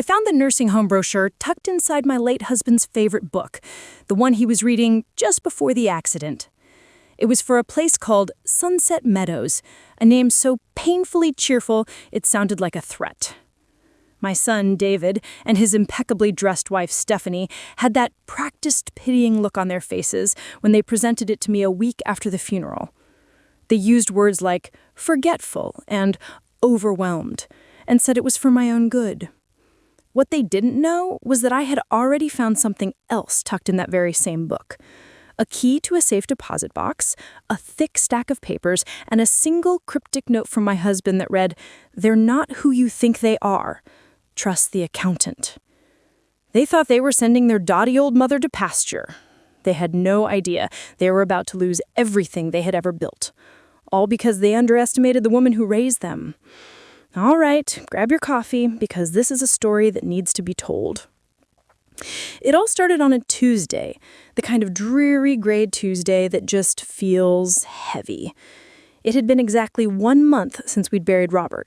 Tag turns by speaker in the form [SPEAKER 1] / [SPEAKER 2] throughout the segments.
[SPEAKER 1] I found the nursing home brochure tucked inside my late husband's favorite book, the one he was reading just before the accident. It was for a place called Sunset Meadows, a name so painfully cheerful it sounded like a threat. My son, David, and his impeccably dressed wife, Stephanie, had that practiced, pitying look on their faces when they presented it to me a week after the funeral. They used words like forgetful and overwhelmed, and said it was for my own good. What they didn't know was that I had already found something else tucked in that very same book. A key to a safe deposit box, a thick stack of papers, and a single cryptic note from my husband that read, "They're not who you think they are. Trust the accountant." They thought they were sending their dotty old mother to pasture. They had no idea they were about to lose everything they had ever built, all because they underestimated the woman who raised them. All right, grab your coffee, because this is a story that needs to be told. It all started on a Tuesday, the kind of dreary gray Tuesday that just feels heavy. It had been exactly 1 month since we'd buried Robert,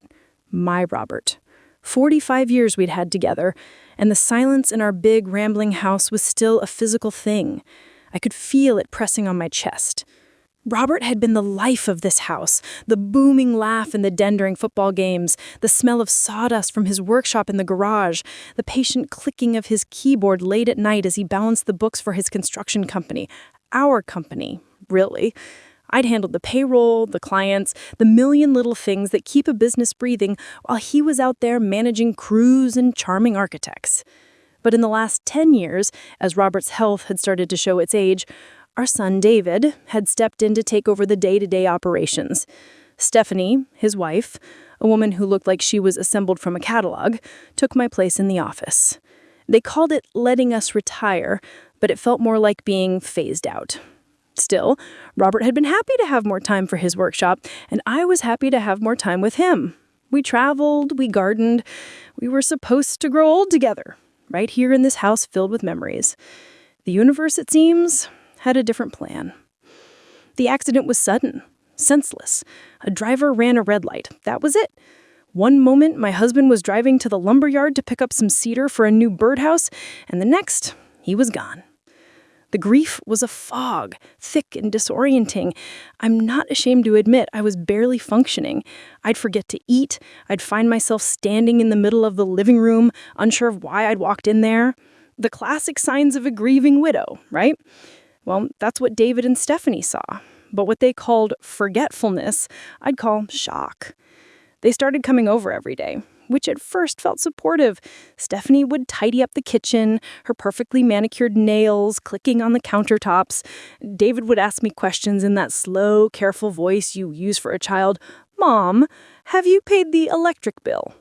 [SPEAKER 1] my Robert. 45 years we'd had together, and the silence in our big, rambling house was still a physical thing. I could feel it pressing on my chest. Robert had been the life of this house, the booming laugh in the den during football games, the smell of sawdust from his workshop in the garage, the patient clicking of his keyboard late at night as he balanced the books for his construction company. Our company, really. I'd handled the payroll, the clients, the million little things that keep a business breathing while he was out there managing crews and charming architects. But in the last 10 years, as Robert's health had started to show its age, our son, David, had stepped in to take over the day-to-day operations. Stephanie, his wife, a woman who looked like she was assembled from a catalog, took my place in the office. They called it letting us retire, but it felt more like being phased out. Still, Robert had been happy to have more time for his workshop, and I was happy to have more time with him. We traveled, we gardened, we were supposed to grow old together, right here in this house filled with memories. The universe, it seems, had a different plan. The accident was sudden, senseless. A driver ran a red light. That was it. One moment, my husband was driving to the lumberyard to pick up some cedar for a new birdhouse, and the next, he was gone. The grief was a fog, thick and disorienting. I'm not ashamed to admit I was barely functioning. I'd forget to eat. I'd find myself standing in the middle of the living room, unsure of why I'd walked in there. The classic signs of a grieving widow, right? Well, that's what David and Stephanie saw. But what they called forgetfulness, I'd call shock. They started coming over every day, which at first felt supportive. Stephanie would tidy up the kitchen, her perfectly manicured nails clicking on the countertops. David would ask me questions in that slow, careful voice you use for a child. "Mom, have you paid the electric bill?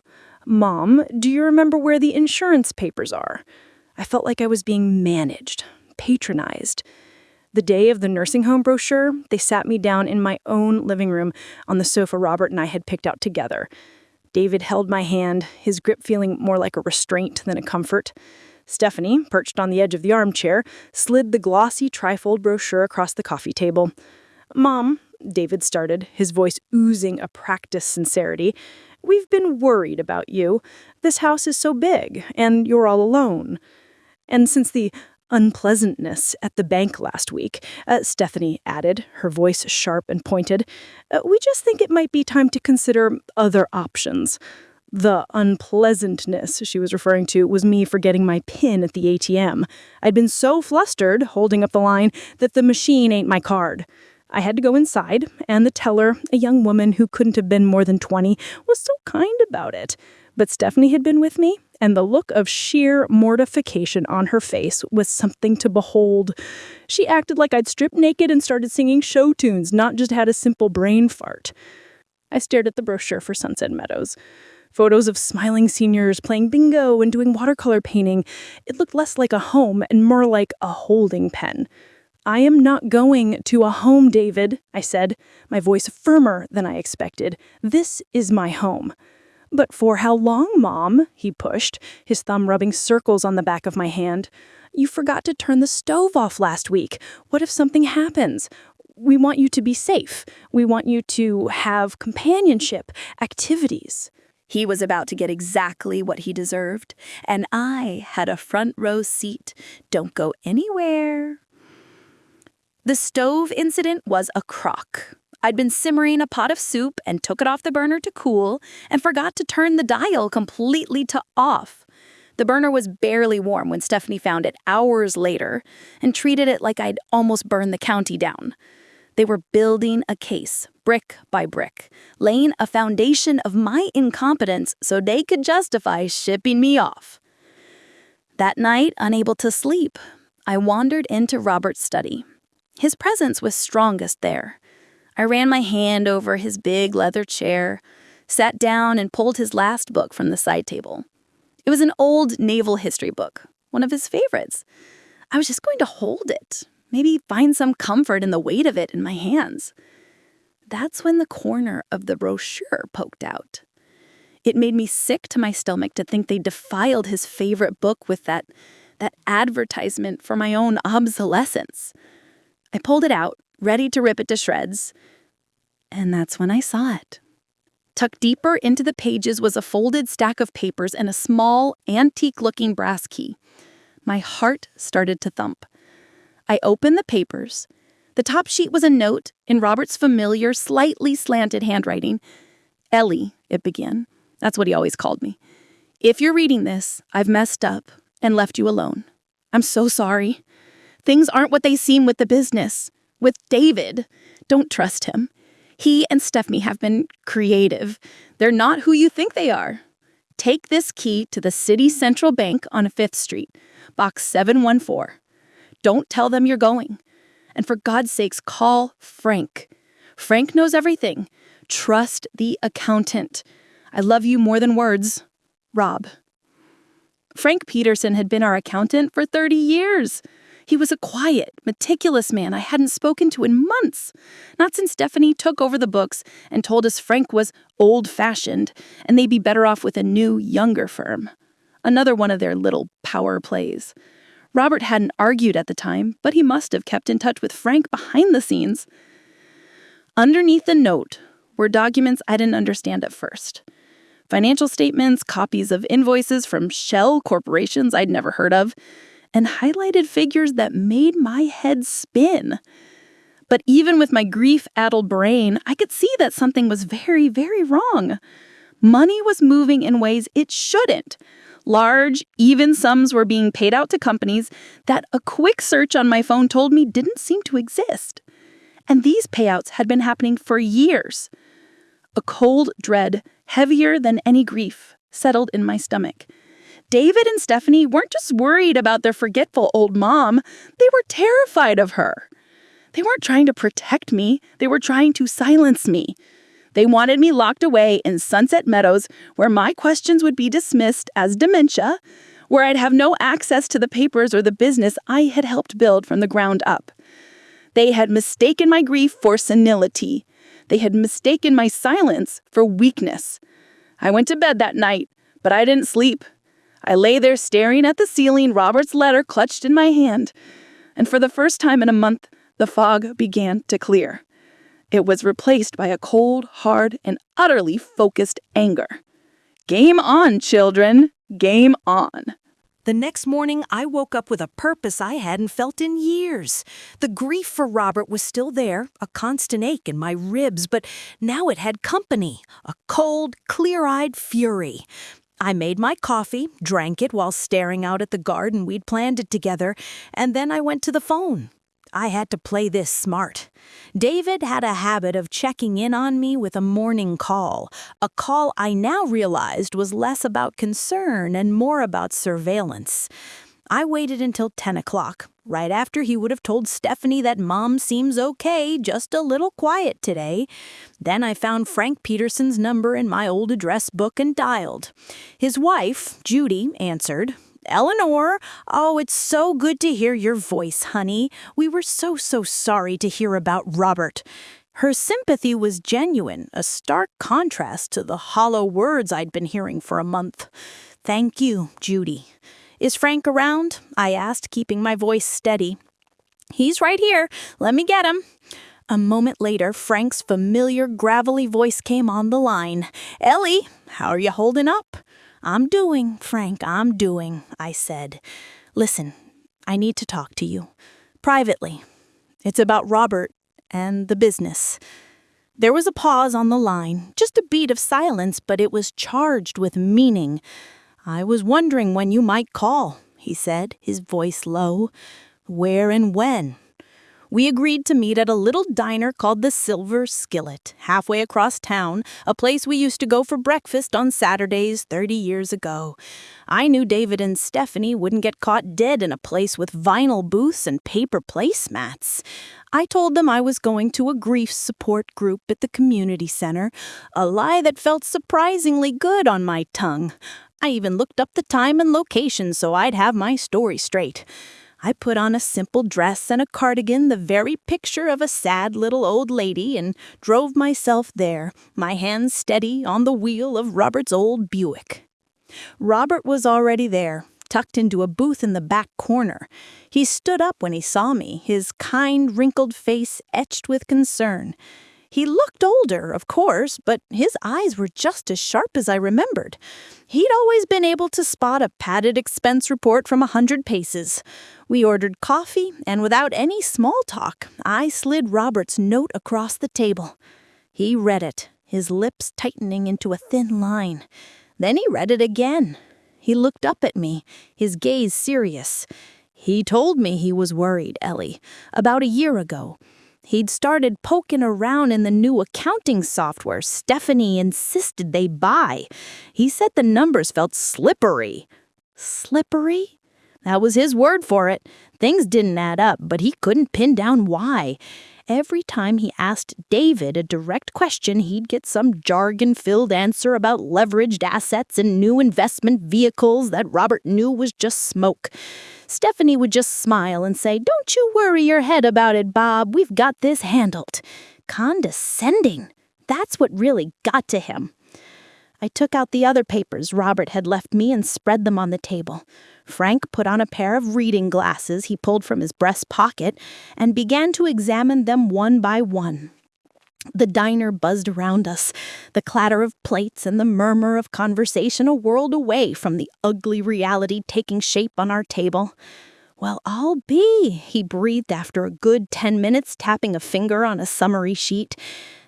[SPEAKER 1] Mom, do you remember where the insurance papers are?" I felt like I was being managed, patronized. The day of the nursing home brochure, they sat me down in my own living room on the sofa Robert and I had picked out together. David held my hand, his grip feeling more like a restraint than a comfort. Stephanie, perched on the edge of the armchair, slid the glossy trifold brochure across the coffee table. "Mom," David started, his voice oozing a practiced sincerity, "we've been worried about you. This house is so big, and you're all alone. And since the unpleasantness at the bank last week," Stephanie added, her voice sharp and pointed, "we just think it might be time to consider other options." The unpleasantness she was referring to was me forgetting my PIN at the ATM. I'd been so flustered, holding up the line, that the machine ain't my card. I had to go inside, and the teller, a young woman who couldn't have been more than 20, was so kind about it. But Stephanie had been with me, and the look of sheer mortification on her face was something to behold. She acted like I'd stripped naked and started singing show tunes, not just had a simple brain fart. I stared at the brochure for Sunset Meadows. Photos of smiling seniors playing bingo and doing watercolor painting. It looked less like a home and more like a holding pen. "I am not going to a home, David," I said, my voice firmer than I expected. "This is my home." "But for how long, Mom?" he pushed, his thumb rubbing circles on the back of my hand. "You forgot to turn the stove off last week. What if something happens? We want you to be safe. We want you to have companionship, activities."
[SPEAKER 2] He was about to get exactly what he deserved, and I had a front row seat. Don't go anywhere. The stove incident was a crock. I'd been simmering a pot of soup and took it off the burner to cool and forgot to turn the dial completely to off. The burner was barely warm when Stephanie found it hours later and treated it like I'd almost burned the county down. They were building a case, brick by brick, laying a foundation of my incompetence so they could justify shipping me off. That night, unable to sleep, I wandered into Robert's study. His presence was strongest there. I ran my hand over his big leather chair, sat down and pulled his last book from the side table. It was an old naval history book, one of his favorites. I was just going to hold it, maybe find some comfort in the weight of it in my hands. That's when the corner of the brochure poked out. It made me sick to my stomach to think they defiled his favorite book with that advertisement for my own obsolescence. I pulled it out, ready to rip it to shreds, and that's when I saw it. Tucked deeper into the pages was a folded stack of papers and a small, antique-looking brass key. My heart started to thump. I opened the papers. The top sheet was a note in Robert's familiar, slightly slanted handwriting. Ellie, it began. That's what he always called me. If you're reading this, I've messed up and left you alone. I'm so sorry. Things aren't what they seem with the business. With David, don't trust him. He and Stephanie have been creative. They're not who you think they are. Take this key to the City Central Bank on 5th Street, box 714. Don't tell them you're going. And for God's sakes, call Frank. Frank knows everything. Trust the accountant. I love you more than words. Rob. Frank Peterson had been our accountant for 30 years. He was a quiet, meticulous man I hadn't spoken to in months. Not since Stephanie took over the books and told us Frank was old-fashioned and they'd be better off with a new, younger firm. Another one of their little power plays. Robert hadn't argued at the time, but he must have kept in touch with Frank behind the scenes. Underneath the note were documents I didn't understand at first. Financial statements, copies of invoices from shell corporations I'd never heard of, and highlighted figures that made my head spin. But even with my grief-addled brain, I could see that something was very, very wrong. Money was moving in ways it shouldn't. Large, even sums were being paid out to companies that a quick search on my phone told me didn't seem to exist. And these payouts had been happening for years. A cold dread, heavier than any grief, settled in my stomach. David and Stephanie weren't just worried about their forgetful old mom, they were terrified of her. They weren't trying to protect me, they were trying to silence me. They wanted me locked away in Sunset Meadows, where my questions would be dismissed as dementia, where I'd have no access to the papers or the business I had helped build from the ground up. They had mistaken my grief for senility. They had mistaken my silence for weakness. I went to bed that night, but I didn't sleep. I lay there staring at the ceiling, Robert's letter clutched in my hand. And for the first time in a month, the fog began to clear. It was replaced by a cold, hard, and utterly focused anger. Game on, children. Game on.
[SPEAKER 1] The next morning, I woke up with a purpose I hadn't felt in years. The grief for Robert was still there, a constant ache in my ribs, but now it had company, a cold, clear-eyed fury. I made my coffee, drank it while staring out at the garden we'd planned it together, and then I went to the phone. I had to play this smart. David had a habit of checking in on me with a morning call, a call I now realized was less about concern and more about surveillance. I waited until 10 o'clock, right after he would have told Stephanie that Mom seems okay, just a little quiet today. Then I found Frank Peterson's number in my old address book and dialed. His wife, Judy, answered. "Eleanor, oh, it's so good to hear your voice, honey. We were so sorry to hear about Robert." Her sympathy was genuine, a stark contrast to the hollow words I'd been hearing for a month. "Thank you, Judy." "Is Frank around?" I asked, keeping my voice steady. "He's right here. Let me get him." A moment later, Frank's familiar, gravelly voice came on the line. "Ellie,
[SPEAKER 2] How are you holding up? I'm doing, Frank, I'm doing, I said. Listen, I need to talk to you. Privately. It's about Robert and the business. There was a pause on the line, just a beat of silence, but it was charged with meaning. I was wondering when you might call, he said, his voice low. Where and when? We agreed to meet at a little diner called the Silver Skillet, halfway across town, a place we used to go for breakfast on Saturdays 30 years ago. I knew David and Stephanie wouldn't get caught dead in a place with vinyl booths and paper placemats. I told them I was going to a grief support group at the community center, a lie that felt surprisingly good on my tongue. I even looked up the time and location so I'd have my story straight. I put on a simple dress and a cardigan, the very picture of a sad little old lady, and drove myself there, my hands steady on the wheel of Robert's old Buick. Robert was already there, tucked into a booth in the back corner. He stood up when he saw me, his kind, wrinkled face etched with concern. He looked older, of course, but his eyes were just as sharp as I remembered. He'd always been able to spot a padded expense report from 100 paces. We ordered coffee, and without any small talk, I slid Robert's note across the table. He read it, his lips tightening into a thin line. Then he read it again. He looked up at me, his gaze serious. He told me he was worried, Ellie, about a year ago. He'd started poking around in the new accounting software Stephanie insisted they buy. He said the numbers felt slippery. Slippery? That was his word for it. Things didn't add up, but he couldn't pin down why. Every time he asked David a direct question, he'd get some jargon-filled answer about leveraged assets and new investment vehicles that Robert knew was just smoke. Stephanie would just smile and say, "Don't you worry your head about it, Bob. We've got this handled." Condescending. That's what really got to him. I took out the other papers Robert had left me and spread them on the table. Frank put on a pair of reading glasses he pulled from his breast pocket and began to examine them one by one. The diner buzzed around us, the clatter of plates and the murmur of conversation a world away from the ugly reality taking shape on our table. "Well, I'll be," he breathed after a good 10 minutes, tapping a finger on a summary sheet.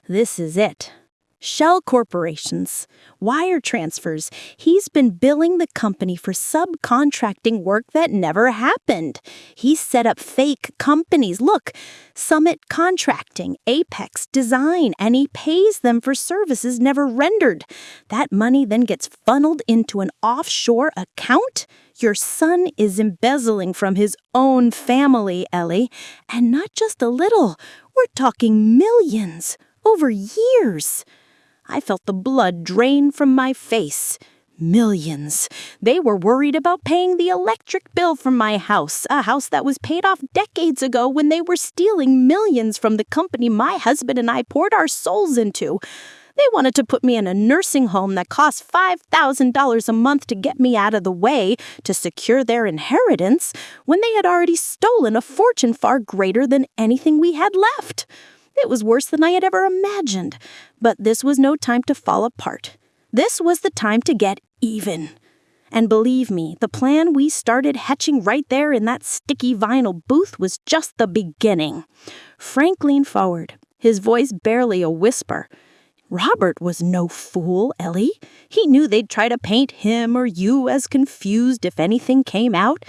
[SPEAKER 2] "This is it. Shell corporations, wire transfers. He's been billing the company for subcontracting work that never happened. He set up fake companies. Look, Summit Contracting, Apex Design, and he pays them for services never rendered. That money then gets funneled into an offshore account. Your son is embezzling from his own family, Ellie, and not just a little. We're talking millions, over years." I felt the blood drain from my face. Millions. They were worried about paying the electric bill from my house, a house that was paid off decades ago when they were stealing millions from the company my husband and I poured our souls into. They wanted to put me in a nursing home that cost $5,000 a month to get me out of the way to secure their inheritance when they had already stolen a fortune far greater than anything we had left. It was worse than I had ever imagined, but this was no time to fall apart. This was the time to get even. And believe me, the plan we started hatching right there in that sticky vinyl booth was just the beginning. Frank leaned forward, his voice barely a whisper. Robert was no fool, Ellie. He knew they'd try to paint him or you as confused if anything came out.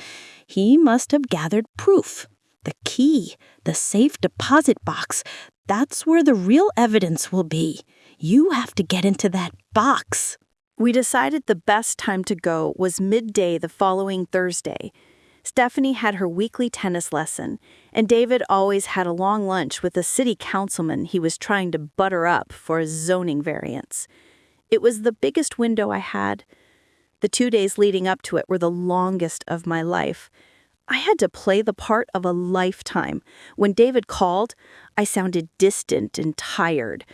[SPEAKER 2] He must have gathered proof. The key, the safe deposit box, that's where the real evidence will be. You have to get into that box. We decided the best time to go was midday the following Thursday. Stephanie had her weekly tennis lesson, and David always had a long lunch with a city councilman he was trying to butter up for a zoning variance. It was the biggest window I had. The 2 days leading up to it were the longest of my life. I had to play the part of a lifetime. When David called, I sounded distant and tired.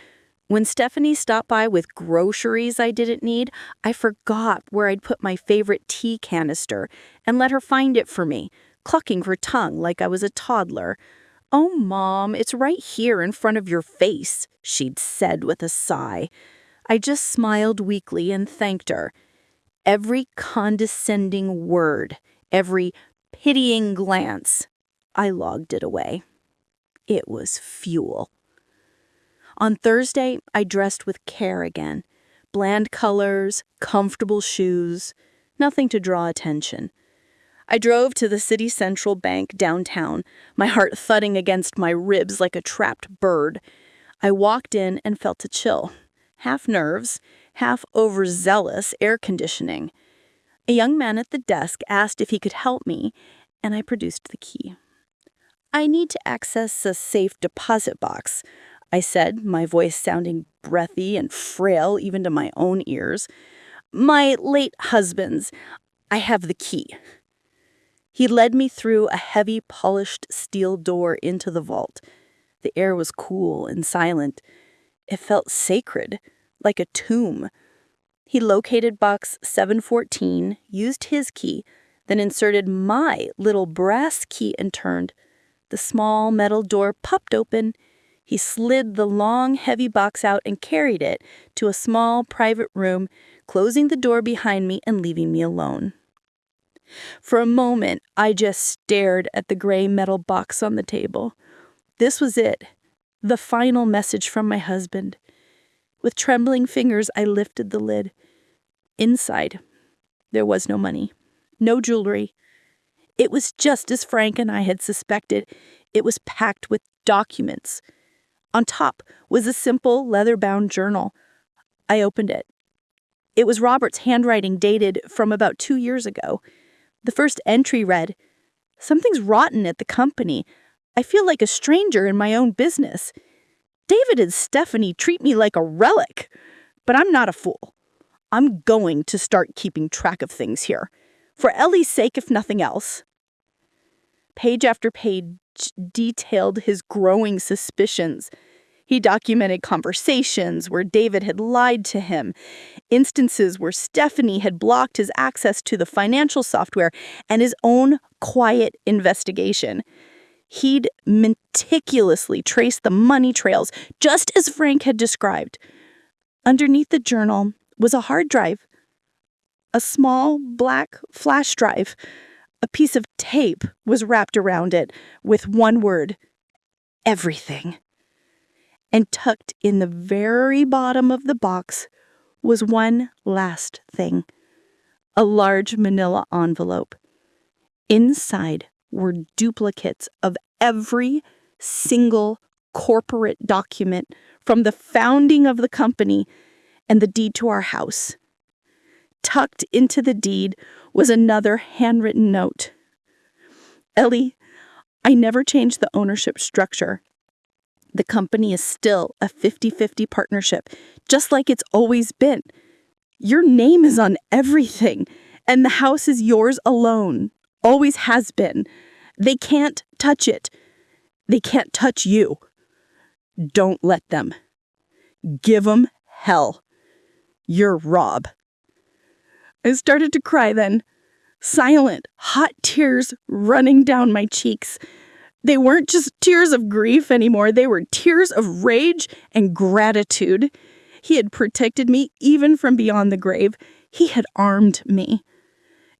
[SPEAKER 2] When Stephanie stopped by with groceries I didn't need, I forgot where I'd put my favorite tea canister and let her find it for me, clucking her tongue like I was a toddler. "Oh, Mom, it's right here in front of your face," she'd said with a sigh. I just smiled weakly and thanked her. Every condescending word, every pitying glance, I logged it away. It was fuel. On Thursday, I dressed with care again. Bland colors, comfortable shoes, nothing to draw attention. I drove to the City Central Bank downtown, my heart thudding against my ribs like a trapped bird. I walked in and felt a chill, half nerves, half overzealous air conditioning. A young man at the desk asked if he could help me, and I produced the key. "I need to access a safe deposit box," I said, my voice sounding breathy and frail even to my own ears. "My late husband's. I have the key." He led me through a heavy, polished steel door into the vault. The air was cool and silent. It felt sacred, like a tomb. He located box 714, used his key, then inserted my little brass key and turned. The small metal door popped open. He slid the long, heavy box out and carried it to a small, private room, closing the door behind me and leaving me alone. For a moment, I just stared at the gray metal box on the table. This was it, the final message from my husband. With trembling fingers, I lifted the lid. Inside, there was no money, no jewelry. It was just as Frank and I had suspected. It was packed with documents. On top was a simple leather-bound journal. I opened it. It was Robert's handwriting, dated from about 2 years ago. The first entry read, "Something's rotten at the company. I feel like a stranger in my own business. David and Stephanie treat me like a relic, but I'm not a fool. I'm going to start keeping track of things here, for Ellie's sake if nothing else." Page after page detailed his growing suspicions. He documented conversations where David had lied to him, instances where Stephanie had blocked his access to the financial software, and his own quiet investigation. He'd meticulously traced the money trails, just as Frank had described. Underneath the journal was a hard drive, a small black flash drive. A piece of tape was wrapped around it with one word, "everything." And tucked in the very bottom of the box was one last thing, a large manila envelope. Inside were duplicates of every single corporate document from the founding of the company and the deed to our house. Tucked into the deed was another handwritten note. "Ellie, I never changed the ownership structure. The company is still a 50-50 partnership, just like it's always been. Your name is on everything, and the house is yours alone. Always has been. They can't touch it. They can't touch you. Don't let them. Give 'em hell. You're Rob." I started to cry then. Silent, hot tears running down my cheeks. They weren't just tears of grief anymore. They were tears of rage and gratitude. He had protected me even from beyond the grave. He had armed me.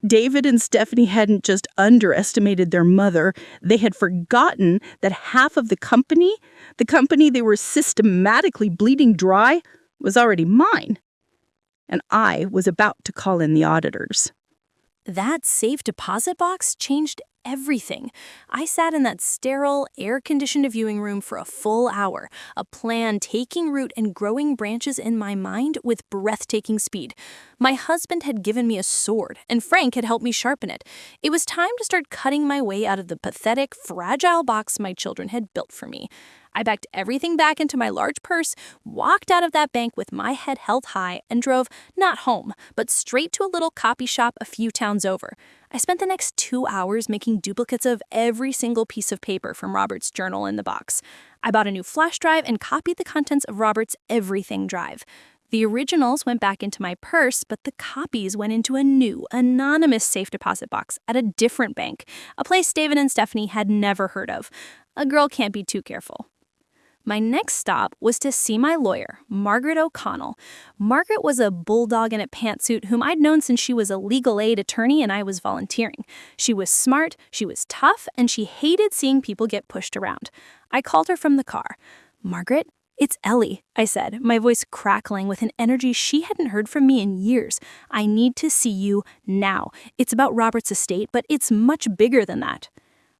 [SPEAKER 2] David and Stephanie hadn't just underestimated their mother. They had forgotten that half of the company they were systematically bleeding dry, was already mine. And I was about to call in the auditors.
[SPEAKER 1] That safe deposit box changed everything. I sat in that sterile, air-conditioned viewing room for a full hour, a plan taking root and growing branches in my mind with breathtaking speed. My husband had given me a sword, and Frank had helped me sharpen it. It was time to start cutting my way out of the pathetic, fragile box my children had built for me. I packed everything back into my large purse, walked out of that bank with my head held high, and drove not home, but straight to a little copy shop a few towns over. I spent the next 2 hours making duplicates of every single piece of paper from Robert's journal in the box. I bought a new flash drive and copied the contents of Robert's Everything drive. The originals went back into my purse, but the copies went into a new, anonymous safe deposit box at a different bank, a place David and Stephanie had never heard of. A girl can't be too careful. My next stop was to see my lawyer, Margaret O'Connell. Margaret was a bulldog in a pantsuit whom I'd known since she was a legal aid attorney and I was volunteering. She was smart, she was tough, and she hated seeing people get pushed around. I called her from the car. "Margaret, it's Ellie," I said, my voice crackling with an energy she hadn't heard from me in years. "I need to see you now. It's about Robert's estate, but it's much bigger than that."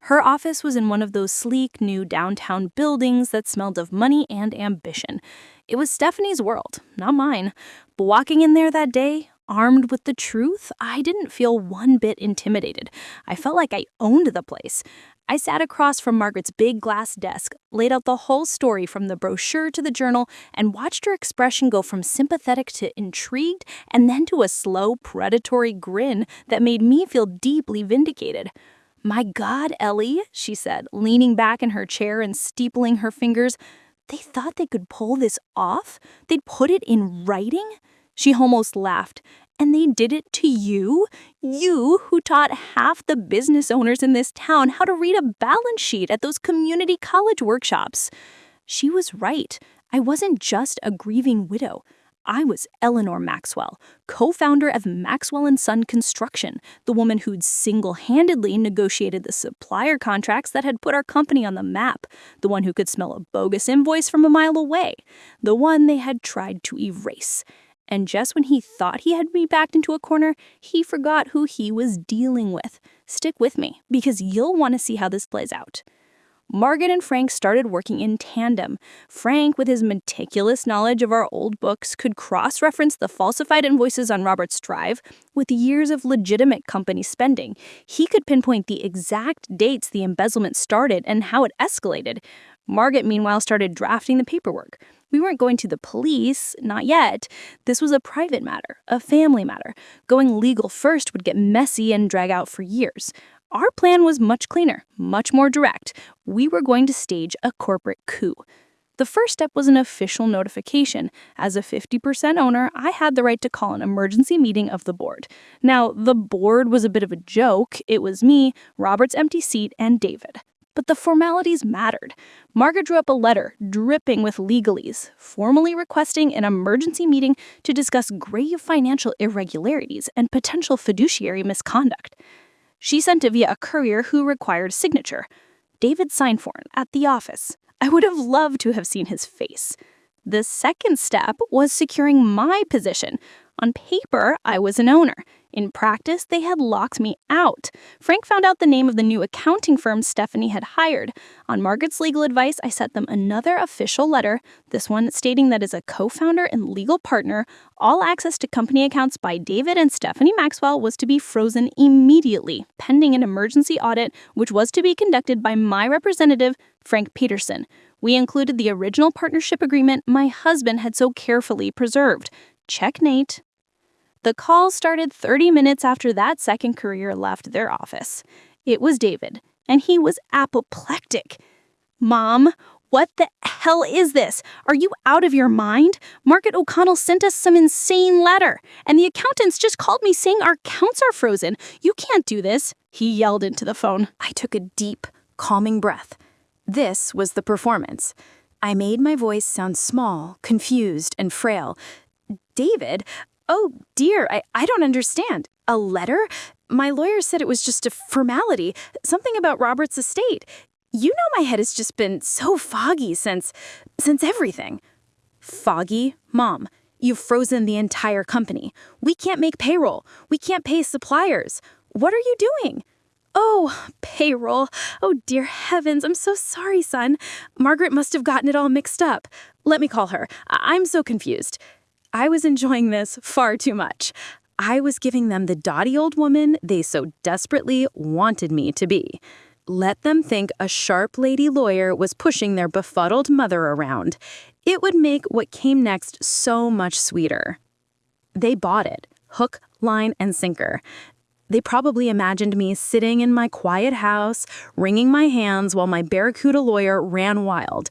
[SPEAKER 1] Her office was in one of those sleek, new downtown buildings that smelled of money and ambition. It was Stephanie's world, not mine. But walking in there that day, armed with the truth, I didn't feel one bit intimidated. I felt like I owned the place. I sat across from Margaret's big glass desk, laid out the whole story from the brochure to the journal, and watched her expression go from sympathetic to intrigued and then to a slow, predatory grin that made me feel deeply vindicated. "My God, Ellie," she said, leaning back in her chair and steepling her fingers. "They thought they could pull this off? They'd put it in writing?" She almost laughed. "And they did it to you? You who taught half the business owners in this town how to read a balance sheet at those community college workshops." She was right. I wasn't just a grieving widow. I was Eleanor Maxwell, co-founder of Maxwell & Son Construction, the woman who'd single-handedly negotiated the supplier contracts that had put our company on the map, the one who could smell a bogus invoice from a mile away, the one they had tried to erase. And just when he thought he had me backed into a corner, he forgot who he was dealing with. Stick with me, because you'll want to see how this plays out. Margaret and Frank started working in tandem. Frank, with his meticulous knowledge of our old books, could cross-reference the falsified invoices on Robert's drive with years of legitimate company spending. He could pinpoint the exact dates the embezzlement started and how it escalated. Margaret, meanwhile, started drafting the paperwork. We weren't going to the police, not yet. This was a private matter, a family matter. Going legal first would get messy and drag out for years. Our plan was much cleaner, much more direct. We were going to stage a corporate coup. The first step was an official notification. As a 50% owner, I had the right to call an emergency meeting of the board. Now, the board was a bit of a joke. It was me, Robert's empty seat, and David. But the formalities mattered. Margaret drew up a letter dripping with legalese, formally requesting an emergency meeting to discuss grave financial irregularities and potential fiduciary misconduct. She sent it via a courier who required signature. David signed for it at the office. I would have loved to have seen his face. The second step was securing my position. On paper, I was an owner. In practice, they had locked me out. Frank found out the name of the new accounting firm Stephanie had hired. On Margaret's legal advice, I sent them another official letter, this one stating that as a co-founder and legal partner, all access to company accounts by David and Stephanie Maxwell was to be frozen immediately, pending an emergency audit, which was to be conducted by my representative, Frank Peterson. We included the original partnership agreement my husband had so carefully preserved. Checkmate. The call started 30 minutes after that second courier left their office. It was David, and he was apoplectic. "Mom, what the hell is this? Are you out of your mind? Margaret O'Connell sent us some insane letter, and the accountants just called me saying our accounts are frozen. You can't do this," he yelled into the phone. I took a deep, calming breath. This was the performance. I made my voice sound small, confused, and frail. "David, oh dear, I don't understand. A letter? My lawyer said it was just a formality, something about Robert's estate. You know my head has just been so foggy since everything." "Foggy? Mom, you've frozen the entire company. We can't make payroll. We can't pay suppliers. What are you doing?" "Oh, payroll. Oh, dear heavens, I'm so sorry, son. Margaret must have gotten it all mixed up. Let me call her. I'm so confused." I was enjoying this far too much. I was giving them the dotty old woman they so desperately wanted me to be. Let them think a sharp lady lawyer was pushing their befuddled mother around. It would make what came next so much sweeter. They bought it, hook, line, and sinker. They probably imagined me sitting in my quiet house, wringing my hands while my barracuda lawyer ran wild.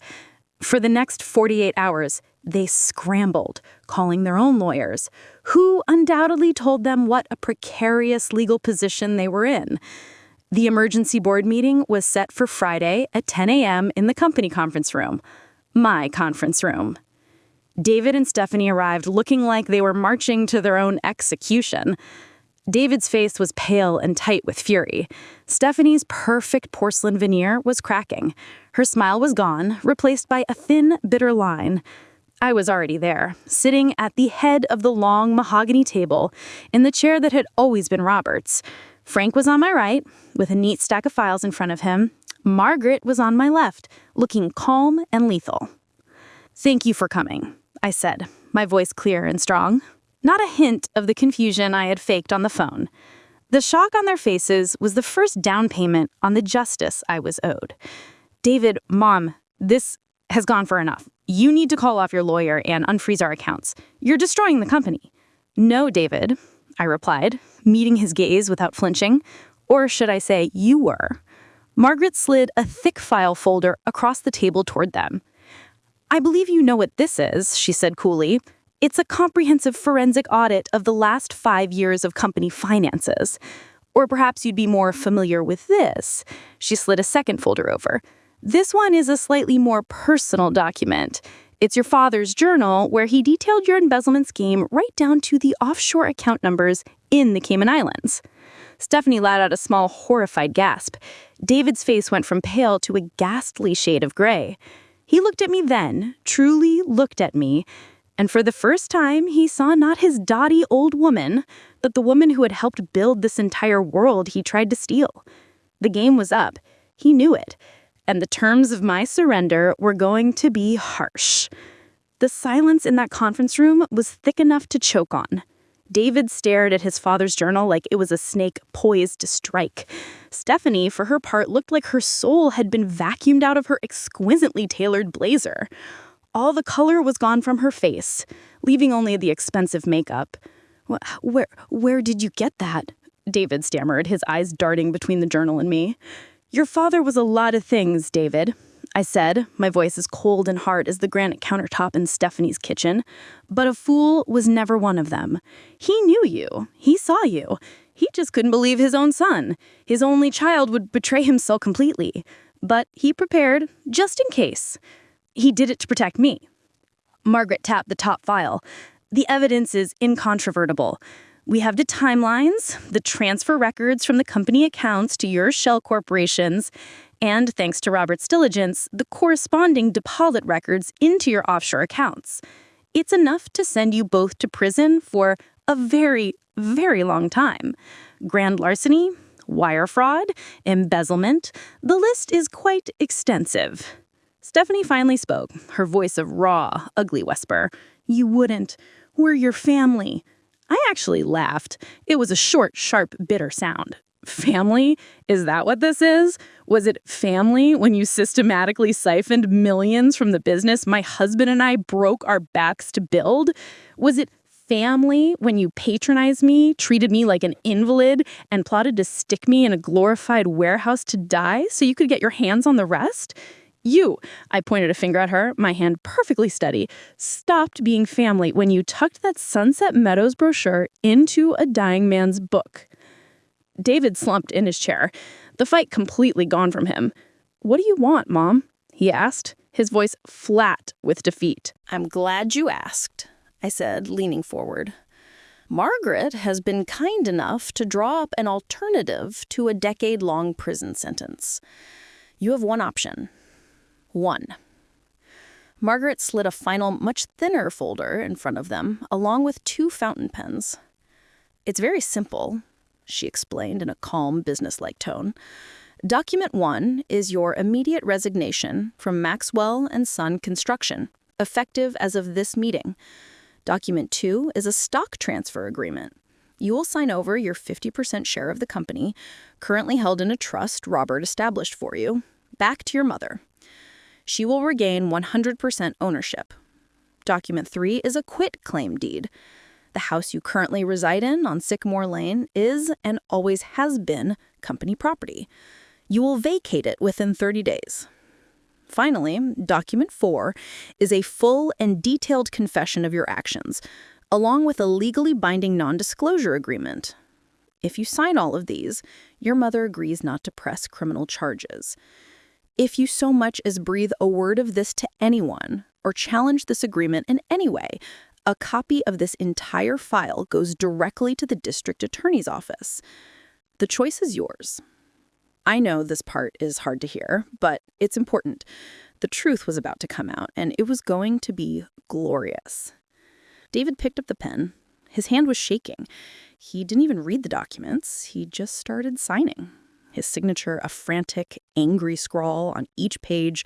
[SPEAKER 1] For the next 48 hours, they scrambled, calling their own lawyers, who undoubtedly told them what a precarious legal position they were in. The emergency board meeting was set for Friday at 10 a.m. in the company conference room. My conference room. David and Stephanie arrived looking like they were marching to their own execution. David's face was pale and tight with fury. Stephanie's perfect porcelain veneer was cracking. Her smile was gone, replaced by a thin, bitter line. I was already there, sitting at the head of the long mahogany table, in the chair that had always been Robert's. Frank was on my right, with a neat stack of files in front of him. Margaret was on my left, looking calm and lethal. "Thank you for coming," I said, my voice clear and strong. Not a hint of the confusion I had faked on the phone. The shock on their faces was the first down payment on the justice I was owed. "David, Mom, this has gone far enough. You need to call off your lawyer and unfreeze our accounts. You're destroying the company." "No, David," I replied, meeting his gaze without flinching. Or should I say, you were. Margaret slid a thick file folder across the table toward them. "I believe you know what this is," she said coolly. "It's a comprehensive forensic audit of the last 5 years of company finances. Or perhaps you'd be more familiar with this." She slid a second folder over. "This one is a slightly more personal document. It's your father's journal where he detailed your embezzlement scheme right down to the offshore account numbers in the Cayman Islands." Stephanie let out a small, horrified gasp. David's face went from pale to a ghastly shade of gray. He looked at me then, truly looked at me, and for the first time, he saw not his dotty old woman, but the woman who had helped build this entire world he tried to steal. The game was up. He knew it. And the terms of my surrender were going to be harsh. The silence in that conference room was thick enough to choke on. David stared at his father's journal like it was a snake poised to strike. Stephanie, for her part, looked like her soul had been vacuumed out of her exquisitely tailored blazer. All the color was gone from her face, leaving only the expensive makeup. Where did you get that?" David stammered, his eyes darting between the journal and me. "Your father was a lot of things, David," I said, my voice as cold and hard as the granite countertop in Stephanie's kitchen. "But a fool was never one of them. He knew you. He saw you. He just couldn't believe his own son. His only child would betray him so completely. But he prepared, just in case. He did it to protect me." Margaret tapped the top file. "The evidence is incontrovertible. We have the timelines, the transfer records from the company accounts to your shell corporations, and, thanks to Robert's diligence, the corresponding deposit records into your offshore accounts. It's enough to send you both to prison for a very, very long time. Grand larceny, wire fraud, embezzlement, the list is quite extensive." Stephanie finally spoke, her voice a raw, ugly whisper. "You wouldn't. We're your family." I actually laughed. It was a short, sharp, bitter sound. Family? Is that what this is? Was it family when you systematically siphoned millions from the business my husband and I broke our backs to build? Was it family when you patronized me, treated me like an invalid, and plotted to stick me in a glorified warehouse to die so you could get your hands on the rest? You, I pointed a finger at her, my hand perfectly steady, stopped being family when you tucked that Sunset Meadows brochure into a dying man's book. David slumped in his chair, the fight completely gone from him. "What do you want, Mom?" he asked, his voice flat with defeat.
[SPEAKER 2] "I'm glad you asked," I said, leaning forward. "Margaret has been kind enough to draw up an alternative to a decade-long prison sentence. You have one option. 1. Margaret slid a final, much thinner folder in front of them, along with 2 fountain pens. "It's very simple," she explained in a calm, businesslike tone. "Document 1 is your immediate resignation from Maxwell and Son Construction, effective as of this meeting. Document 2 is a stock transfer agreement. You will sign over your 50% share of the company, currently held in a trust Robert established for you, back to your mother. She will regain 100% ownership. Document 3 is a quit-claim deed. The house you currently reside in on Sycamore Lane is and always has been company property. You will vacate it within 30 days. Finally, Document 4 is a full and detailed confession of your actions, along with a legally binding non-disclosure agreement. If you sign all of these, your mother agrees not to press criminal charges. If you so much as breathe a word of this to anyone or challenge this agreement in any way, a copy of this entire file goes directly to the district attorney's office. The choice is yours. I know this part is hard to hear, but it's important. The truth was about to come out, and it was going to be glorious. David picked up the pen. His hand was shaking. He didn't even read the documents. He just started signing. His signature, a frantic, angry scrawl on each page.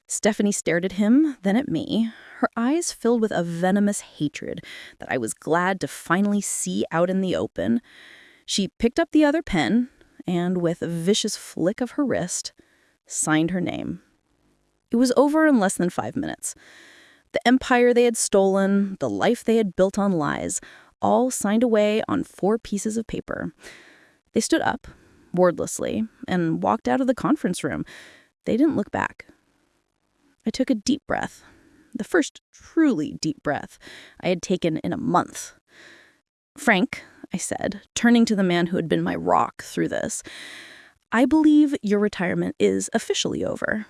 [SPEAKER 2] Stephanie stared at him, then at me, her eyes filled with a venomous hatred that I was glad to finally see out in the open. She picked up the other pen and, with a vicious flick of her wrist, signed her name. It was over in less than 5 minutes. The empire they had stolen, the life they had built on lies, all signed away on 4 pieces of paper. They stood up, wordlessly, and walked out of the conference room. They didn't look back. I took a deep breath, the first truly deep breath I had taken in a month. "Frank," I said, turning to the man who had been my rock through this, "I believe your retirement is officially over.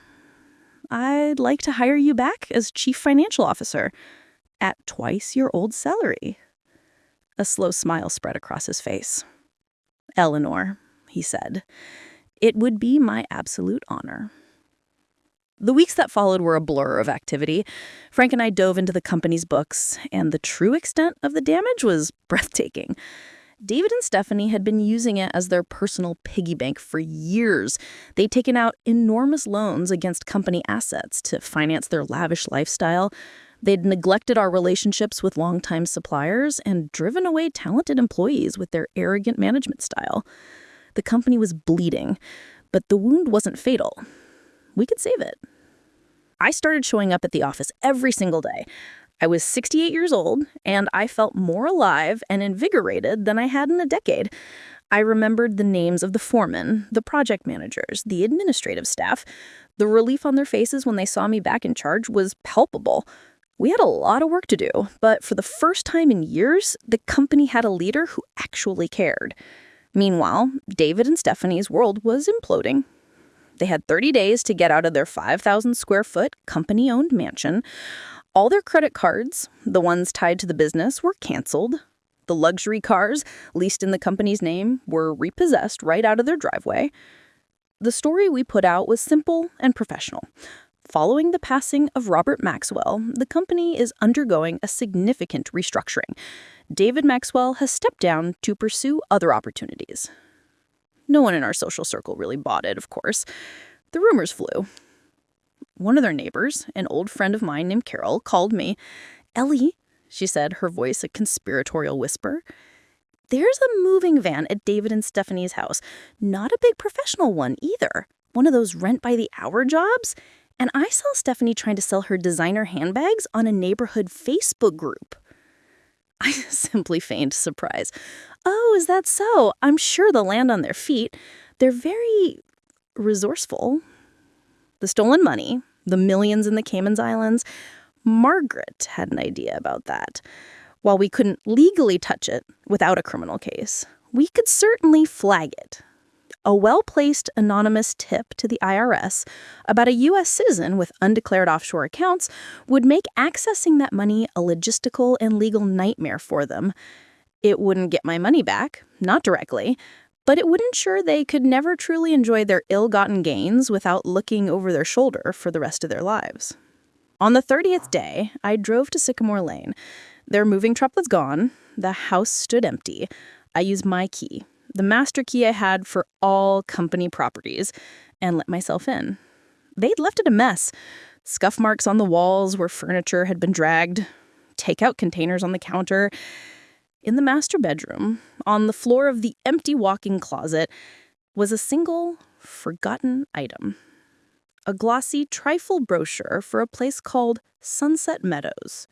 [SPEAKER 2] I'd like to hire you back as chief financial officer at twice your old salary." A slow smile spread across his face. "Eleanor," he said, "it would be my absolute honor." The weeks that followed were a blur of activity. Frank and I dove into the company's books, and the true extent of the damage was breathtaking. David and Stephanie had been using it as their personal piggy bank for years. They'd taken out enormous loans against company assets to finance their lavish lifestyle. They'd neglected our relationships with longtime suppliers and driven away talented employees with their arrogant management style. The company was bleeding, but the wound wasn't fatal. We could save it. I started showing up at the office every single day. I was 68 years old, and I felt more alive and invigorated than I had in a decade. I remembered the names of the foremen, the project managers, the administrative staff. The relief on their faces when they saw me back in charge was palpable. We had a lot of work to do, but for the first time in years, the company had a leader who actually cared. Meanwhile, David and Stephanie's world was imploding. They had 30 days to get out of their 5,000 square foot company-owned mansion. All their credit cards, the ones tied to the business, were canceled. The luxury cars, leased in the company's name, were repossessed right out of their driveway. The story we put out was simple and professional. Following the passing of Robert Maxwell, the company is undergoing a significant restructuring. David Maxwell has stepped down to pursue other opportunities. No one in our social circle really bought it, of course. The rumors flew. One of their neighbors, an old friend of mine named Carol, called me. "Ellie," she said, her voice a conspiratorial whisper, "there's a moving van at David and Stephanie's house. Not a big professional one either. One of those rent-by-the-hour jobs. And I saw Stephanie trying to sell her designer handbags on a neighborhood Facebook group." I simply feigned surprise. "Oh, is that so? I'm sure they'll land on their feet. They're very resourceful." The stolen money, the millions in the Cayman Islands, Margaret had an idea about that. While we couldn't legally touch it without a criminal case, we could certainly flag it. A well-placed anonymous tip to the IRS about a U.S. citizen with undeclared offshore accounts would make accessing that money a logistical and legal nightmare for them. It wouldn't get my money back, not directly, but it would ensure they could never truly enjoy their ill-gotten gains without looking over their shoulder for the rest of their lives. On the 30th day, I drove to Sycamore Lane. Their moving truck was gone. The house stood empty. I used my key, the master key I had for all company properties, and let myself in. They'd left it a mess. Scuff marks on the walls where furniture had been dragged, takeout containers on the counter. In the master bedroom, on the floor of the empty walk-in closet, was a single, forgotten item. A glossy trifle brochure for a place called Sunset Meadows.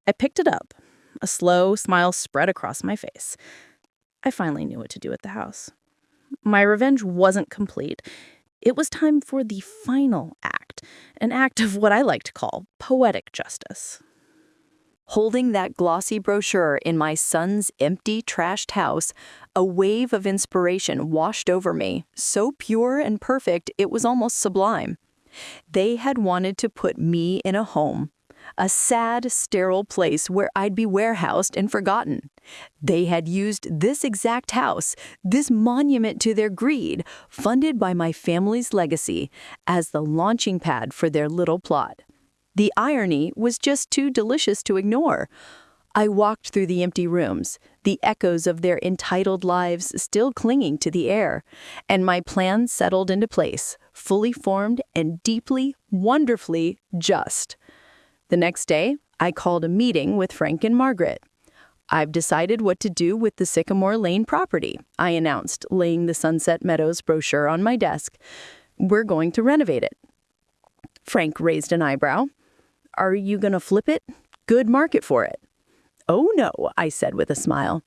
[SPEAKER 2] I picked it up. A slow smile spread across my face. I finally knew what to do at the house. My revenge wasn't complete. It was time for the final act, an act of what I like to call poetic justice. Holding that glossy brochure in my son's empty, trashed house, a wave of inspiration washed over me, so pure and perfect it was almost sublime. They had wanted to put me in a home, a sad, sterile place where I'd be warehoused and forgotten. They had used this exact house, this monument to their greed, funded by my family's legacy, as the launching pad for their little plot. The irony was just too delicious to ignore. I walked through the empty rooms, the echoes of their entitled lives still clinging to the air, and my plan settled into place, fully formed and deeply, wonderfully just. The next day, I called a meeting with Frank and Margaret. "I've decided what to do with the Sycamore Lane property," I announced, laying the Sunset Meadows brochure on my desk. "We're going to renovate it." Frank raised an eyebrow. "Are you going to flip it? Good market for it." "Oh no," I said with a smile.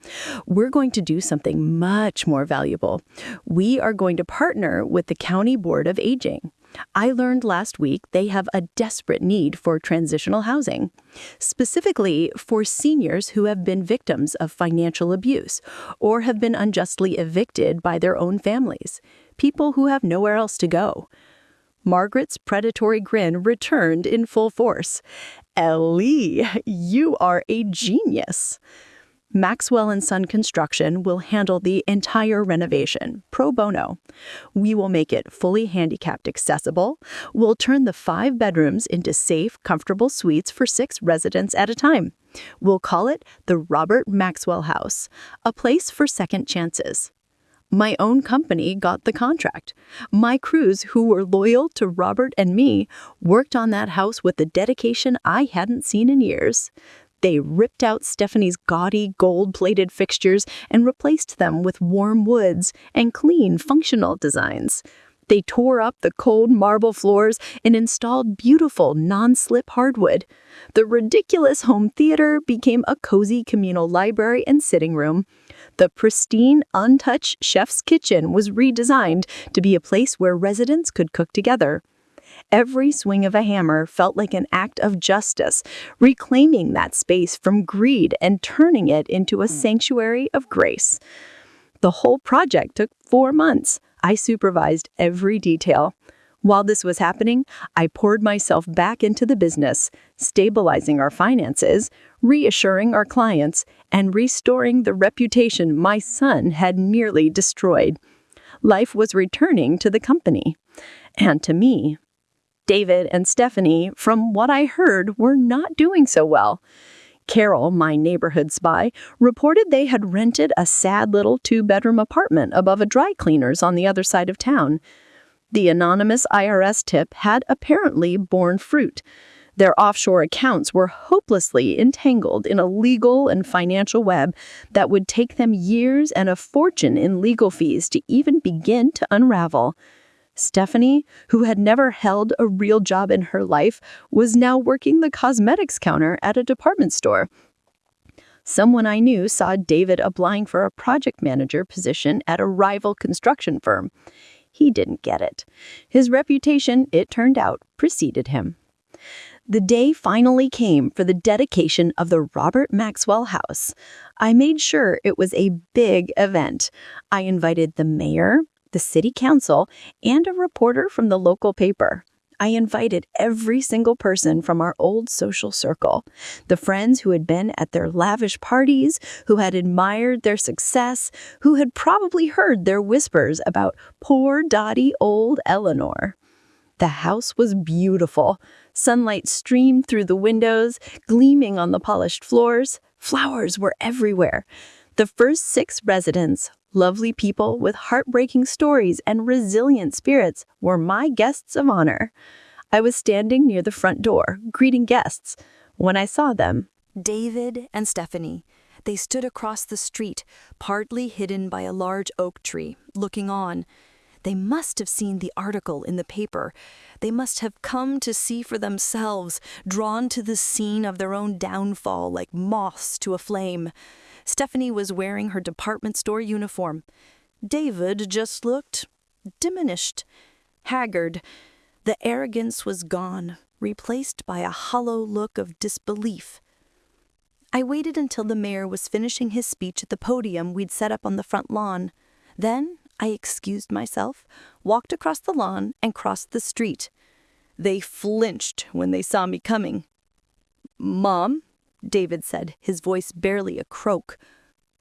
[SPEAKER 2] "We're going to do something much more valuable. We are going to partner with the County Board of Aging. I learned last week they have a desperate need for transitional housing, specifically for seniors who have been victims of financial abuse or have been unjustly evicted by their own families, people who have nowhere else to go." Margaret's predatory grin returned in full force. "Ellie, you are a genius." Maxwell & Son Construction will handle the entire renovation, pro bono. We will make it fully handicapped accessible. We'll turn the 5 bedrooms into safe, comfortable suites for 6 residents at a time. We'll call it the Robert Maxwell House, a place for second chances. My own company got the contract. My crews, who were loyal to Robert and me, worked on that house with the dedication I hadn't seen in years. They ripped out Stephanie's gaudy, gold-plated fixtures and replaced them with warm woods and clean, functional designs. They tore up the cold marble floors and installed beautiful, non-slip hardwood. The ridiculous home theater became a cozy communal library and sitting room. The pristine, untouched chef's kitchen was redesigned to be a place where residents could cook together. Every swing of a hammer felt like an act of justice, reclaiming that space from greed and turning it into a sanctuary of grace. The whole project took 4 months. I supervised every detail. While this was happening, I poured myself back into the business, stabilizing our finances, reassuring our clients, and restoring the reputation my son had nearly destroyed. Life was returning to the company. And to me. David and Stephanie, from what I heard, were not doing so well. Carol, my neighborhood spy, reported they had rented a sad little 2-bedroom apartment above a dry cleaner's on the other side of town. The anonymous IRS tip had apparently borne fruit. Their offshore accounts were hopelessly entangled in a legal and financial web that would take them years and a fortune in legal fees to even begin to unravel. Stephanie, who had never held a real job in her life, was now working the cosmetics counter at a department store. Someone I knew saw David applying for a project manager position at a rival construction firm. He didn't get it. His reputation, it turned out, preceded him. The day finally came for the dedication of the Robert Maxwell House. I made sure it was a big event. I invited the mayor, the city council, and a reporter from the local paper. I invited every single person from our old social circle, the friends who had been at their lavish parties, who had admired their success, who had probably heard their whispers about poor, dotty old Eleanor. The house was beautiful. Sunlight streamed through the windows, gleaming on the polished floors. Flowers were everywhere. The first 6 residents, lovely people with heartbreaking stories and resilient spirits, were my guests of honor. I was standing near the front door, greeting guests. When I saw them, David and Stephanie, they stood across the street, partly hidden by a large oak tree, looking on. They must have seen the article in the paper. They must have come to see for themselves, drawn to the scene of their own downfall like moths to a flame. Stephanie was wearing her department store uniform. David just looked diminished, haggard. The arrogance was gone, replaced by a hollow look of disbelief. I waited until the mayor was finishing his speech at the podium we'd set up on the front lawn. Then I excused myself, walked across the lawn, and crossed the street. They flinched when they saw me coming. "Mom," David said, his voice barely a croak.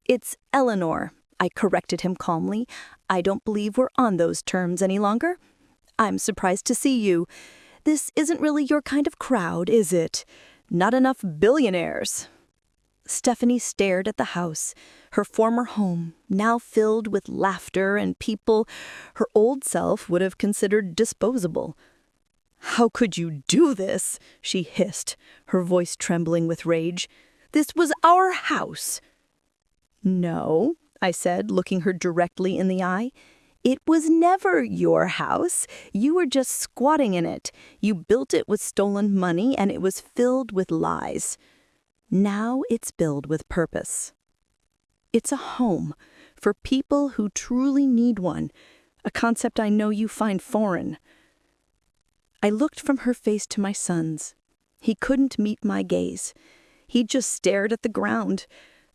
[SPEAKER 2] "It's Eleanor," I corrected him calmly. "I don't believe we're on those terms any longer. I'm surprised to see you. This isn't really your kind of crowd, is it? Not enough billionaires." Stephanie stared at the house, her former home, now filled with laughter and people her old self would have considered disposable. "How could you do this?" she hissed, her voice trembling with rage. "This was our house." "No," I said, looking her directly in the eye. "It was never your house. You were just squatting in it. You built it with stolen money, and it was filled with lies. Now it's built with purpose. It's a home for people who truly need one, a concept I know you find foreign." I looked from her face to my son's. He couldn't meet my gaze. He just stared at the ground.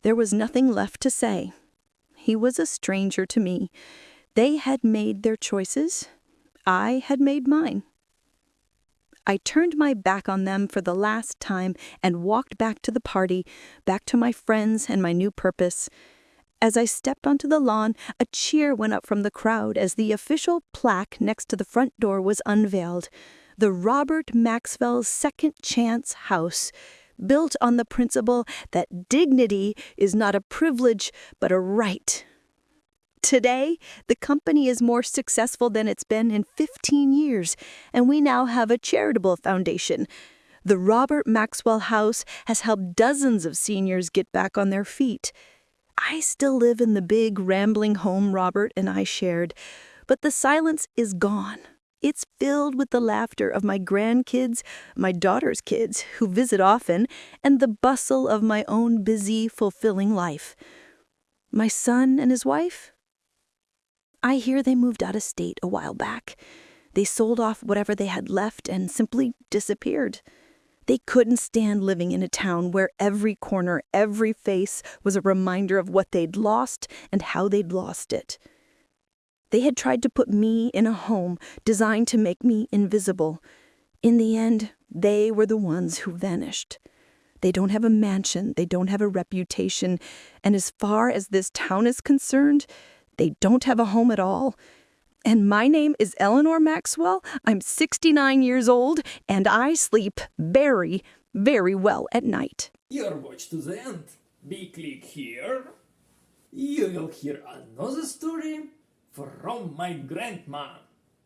[SPEAKER 2] There was nothing left to say. He was a stranger to me. They had made their choices. I had made mine. I turned my back on them for the last time and walked back to the party, back to my friends and my new purpose. As I stepped onto the lawn, a cheer went up from the crowd as the official plaque next to the front door was unveiled. The Robert Maxwell Second Chance House, built on the principle that dignity is not a privilege but a right. Today, the company is more successful than it's been in 15 years, and we now have a charitable foundation. The Robert Maxwell House has helped dozens of seniors get back on their feet. I still live in the big, rambling home Robert and I shared, but the silence is gone. It's filled with the laughter of my grandkids, my daughter's kids, who visit often, and the bustle of my own busy, fulfilling life. My son and his wife? I hear they moved out of state a while back. They sold off whatever they had left and simply disappeared. They couldn't stand living in a town where every corner, every face was a reminder of what they'd lost and how they'd lost it. They had tried to put me in a home designed to make me invisible. In the end, they were the ones who vanished. They don't have a mansion, they don't have a reputation, and as far as this town is concerned, they don't have a home at all. And my name is Eleanor Maxwell. I'm 69 years old, and I sleep very, very well at night.
[SPEAKER 3] Your watch to the end. Be click here. You will hear another story from my grandma.